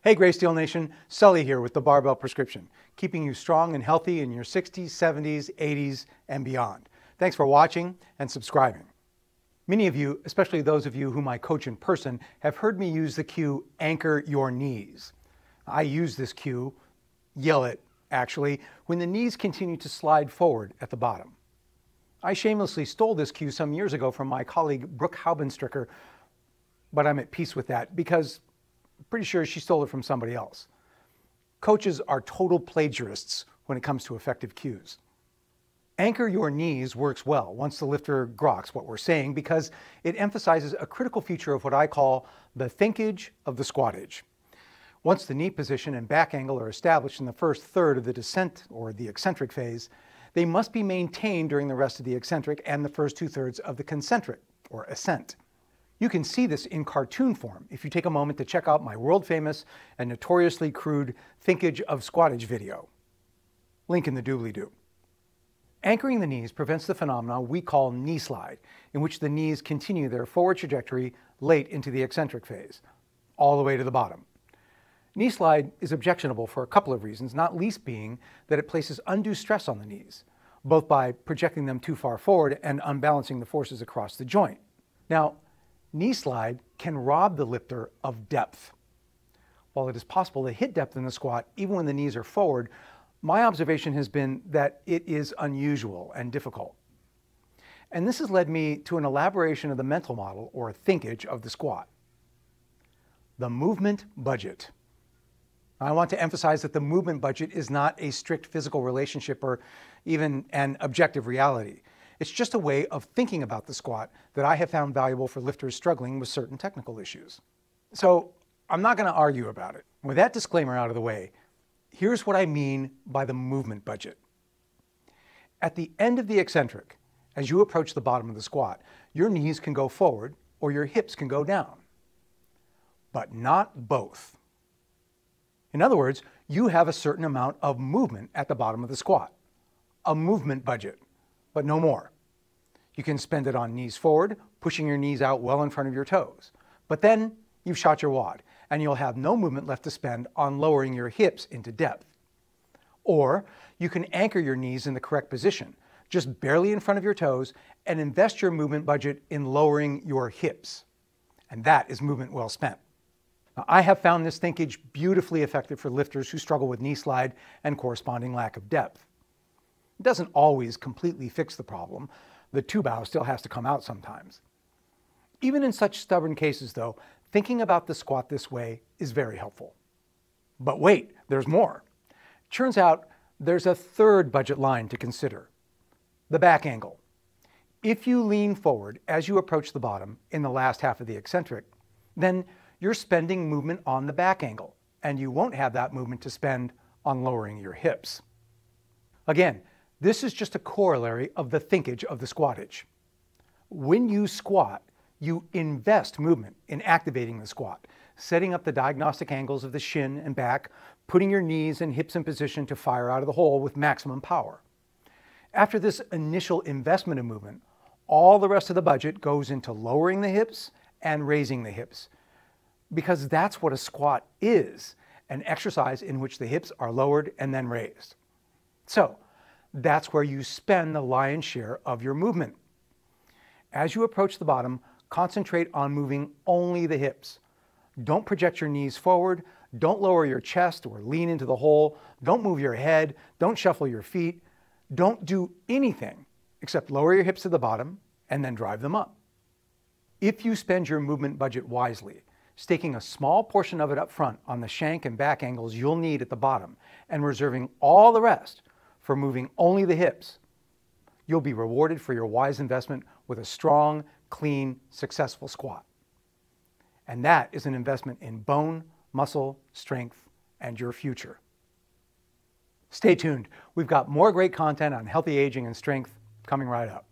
Hey Greysteel Nation, Sully here with the Barbell Prescription, keeping you strong and healthy in your 60s, 70s, 80s, and beyond. Thanks for watching and subscribing. Many of you, especially those of you whom I coach in person, have heard me use the cue, anchor your knees. I use this cue, yell it actually, when the knees continue to slide forward at the bottom. I shamelessly stole this cue some years ago from my colleague Brooke Haubenstricker, but I'm at peace with that because I'm pretty sure she stole it from somebody else. Coaches are total plagiarists when it comes to effective cues. Anchor your knees works well once the lifter groks what we're saying because it emphasizes a critical feature of what I call the thinkage of the squattage. Once the knee position and back angle are established in the first third of the descent or the eccentric phase, they must be maintained during the rest of the eccentric and the first 2/3 of the concentric or ascent. You can see this in cartoon form if you take a moment to check out my world-famous and notoriously crude Thinkage of Squattage video. Link in the doobly-doo. Anchoring the knees prevents the phenomena we call knee slide, in which the knees continue their forward trajectory late into the eccentric phase, all the way to the bottom. Knee slide is objectionable for a couple of reasons, not least being that it places undue stress on the knees, both by projecting them too far forward and unbalancing the forces across the joint. Now, knee slide can rob the lifter of depth. While it is possible to hit depth in the squat even when the knees are forward, my observation has been that it is unusual and difficult. And this has led me to an elaboration of the mental model or thinkage of the squat. The movement budget. I want to emphasize that the movement budget is not a strict physical relationship or even an objective reality. It's just a way of thinking about the squat that I have found valuable for lifters struggling with certain technical issues. So I'm not going to argue about it. With that disclaimer out of the way, here's what I mean by the movement budget. At the end of the eccentric, as you approach the bottom of the squat, your knees can go forward or your hips can go down, but not both. In other words, you have a certain amount of movement at the bottom of the squat, a movement budget, but no more. You can spend it on knees forward, pushing your knees out well in front of your toes, but then you've shot your wad and you'll have no movement left to spend on lowering your hips into depth. Or you can anchor your knees in the correct position, just barely in front of your toes, and invest your movement budget in lowering your hips. And that is movement well spent. Now, I have found this thinkage beautifully effective for lifters who struggle with knee slide and corresponding lack of depth. It doesn't always completely fix the problem. The two-bow still has to come out sometimes. Even in such stubborn cases, though, thinking about the squat this way is very helpful. But wait, there's more. Turns out there's a third budget line to consider, the back angle. If you lean forward as you approach the bottom in the last half of the eccentric, then you're spending movement on the back angle, and you won't have that movement to spend on lowering your hips. Again, this is just a corollary of the thinkage of the squattage. When you squat, you invest movement in activating the squat, setting up the diagnostic angles of the shin and back, putting your knees and hips in position to fire out of the hole with maximum power. After this initial investment in movement, all the rest of the budget goes into lowering the hips and raising the hips, because that's what a squat is, an exercise in which the hips are lowered and then raised. So that's where you spend the lion's share of your movement. As you approach the bottom, concentrate on moving only the hips. Don't project your knees forward, don't lower your chest or lean into the hole, don't move your head, don't shuffle your feet, don't do anything except lower your hips to the bottom and then drive them up. If you spend your movement budget wisely, staking a small portion of it up front on the shank and back angles you'll need at the bottom and reserving all the rest for moving only the hips, you'll be rewarded for your wise investment with a strong, clean, successful squat. And that is an investment in bone, muscle, strength, and your future. Stay tuned. We've got more great content on healthy aging and strength coming right up.